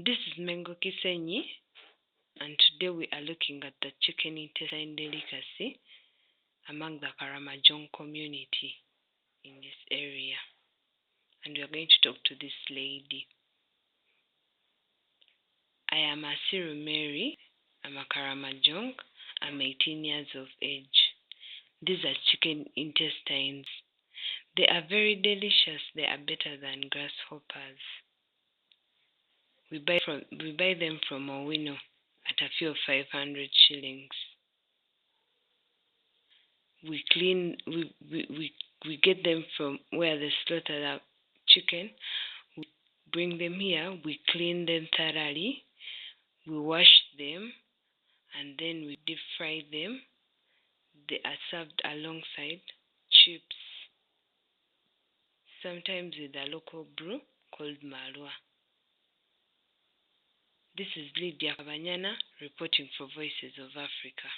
This is Mengo Kisenyi, and today we are looking at the chicken intestine delicacy among the Karamojong community in this area. And we are going to talk to this lady. I am Asiru Mary. I'm a Karamojong. I'm 18 years of age. These are chicken intestines. They are very delicious. They are better than grasshoppers. We buy them from Owino at a fee of 500 shillings. We get them from where they slaughter the chicken. We bring them here. We clean them thoroughly. We wash them, and then we deep fry them. They are served alongside chips, sometimes with a local brew called malwa. This is Lydia Kabanyana reporting for Voices of Africa.